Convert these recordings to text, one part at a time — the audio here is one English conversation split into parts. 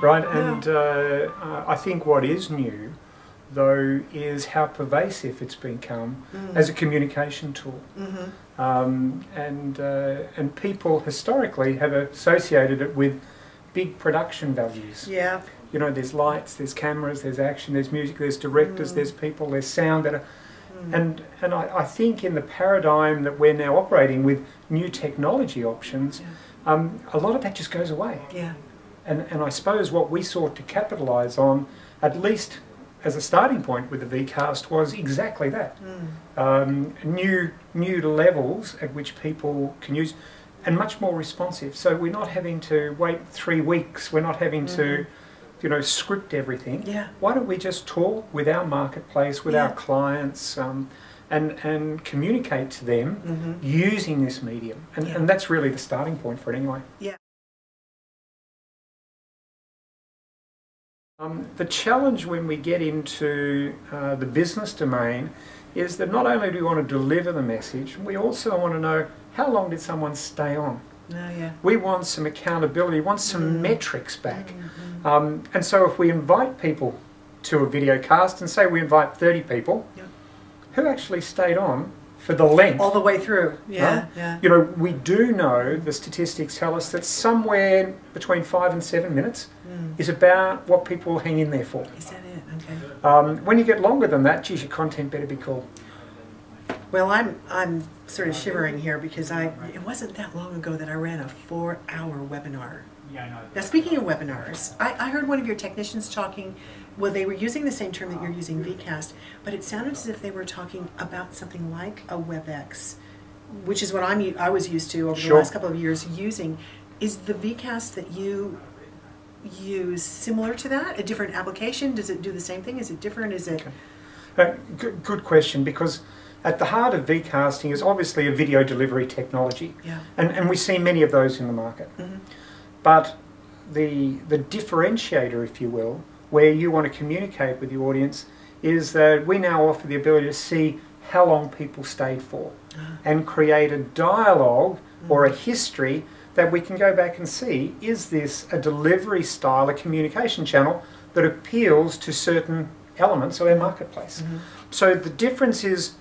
right? Yeah. And I think what is new, though, is how pervasive it's become as a communication tool. And people historically have associated it with big production values. Yeah. You know, there's lights, there's cameras, there's action, there's music, there's directors, there's people, there's sound. And I think in the paradigm that we're now operating with new technology options, a lot of that just goes away. Yeah. And I suppose what we sought to capitalise on, at least as a starting point with the vCast, was exactly that. New levels at which people can use, and much more responsive. So we're not having to wait 3 weeks, we're not having to, you know, script everything. Yeah. Why don't we just talk with our marketplace, with our clients, and communicate to them using this medium? And that's really the starting point for it anyway. Yeah. The challenge when we get into the business domain is that not only do we want to deliver the message, we also want to know how long did someone stay on. We want some accountability, we want some metrics back. And so if we invite people to a video cast, and say we invite 30 people, who actually stayed on for the length? All the way through. Yeah, right? yeah. You know, we do know, the statistics tell us that somewhere between 5 and 7 minutes is about what people will hang in there for. Is that it? Okay. When you get longer than that, geez, your content better be cool. Well, I'm sort of shivering here because it wasn't that long ago that I ran a 4-hour webinar. Now, speaking of webinars, I heard one of your technicians talking, well, they were using the same term that you're using, vCast, but it sounded as if they were talking about something like a WebEx, which is what I was used to over the last couple of years using. Is the vCast that you use similar to that? A different application? Does it do the same thing? Is it different? Is it... Good question, because at the heart of vCasting is obviously a video delivery technology. And we see many of those in the market. But the differentiator, if you will, where you want to communicate with the audience, is that we now offer the ability to see how long people stayed for and create a dialogue or a history that we can go back and see, is this a delivery style, a communication channel that appeals to certain elements of our marketplace. So the difference is,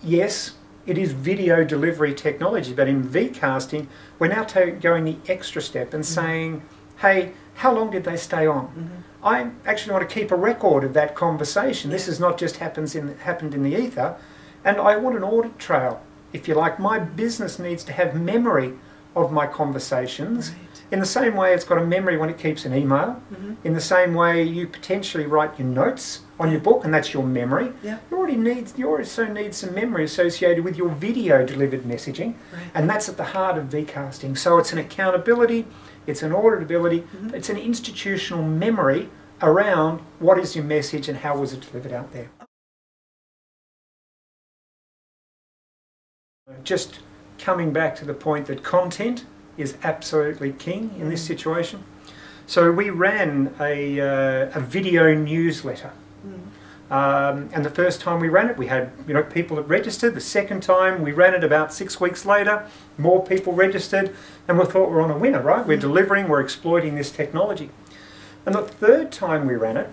yes, it is video delivery technology, but in vCasting, we're now going the extra step and saying, hey, how long did they stay on? I actually want to keep a record of that conversation. This is not just happened in the ether, and I want an audit trail, if you like. My business needs to have memory of my conversations. In the same way it's got a memory when it keeps an email. In the same way you potentially write your notes on your book, and that's your memory. You also need some memory associated with your video delivered messaging, and that's at the heart of vCasting. So it's an accountability, it's an auditability, it's an institutional memory around what is your message and how was it delivered out there. Just coming back to the point that content is absolutely king in this situation. So we ran a video newsletter. And the first time we ran it, we had people that registered. The second time we ran it about 6 weeks later, more people registered, and we thought we're on a winner, right? We're delivering, we're exploiting this technology. And the third time we ran it,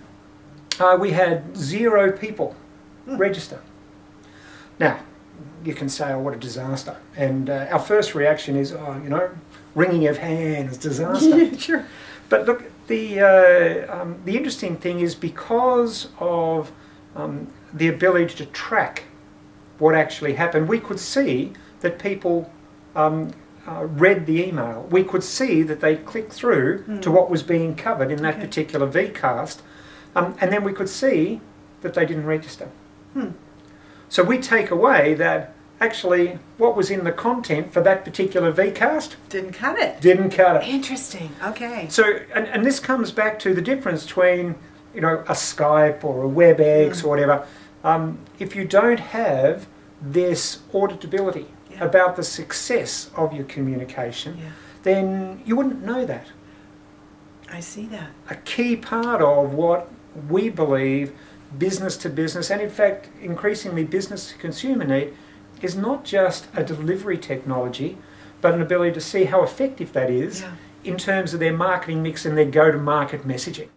we had 0 people register. Now, you can say, oh, what a disaster. And our first reaction is, oh, wringing of hands, disaster. But look, the interesting thing is, because of the ability to track what actually happened, we could see that people read the email. We could see that they clicked through to what was being covered in that particular vCast, and then we could see that they didn't register. So we take away that actually what was in the content for that particular vCast didn't cut it. Didn't cut it. Interesting. Okay. So, and this comes back to the difference between, a Skype or a WebEx or whatever. If you don't have this auditability about the success of your communication, then you wouldn't know that. I see that. A key part of what we believe business to business, and in fact increasingly business to consumer need, is not just a delivery technology, but an ability to see how effective that is in terms of their marketing mix and their go-to-market messaging.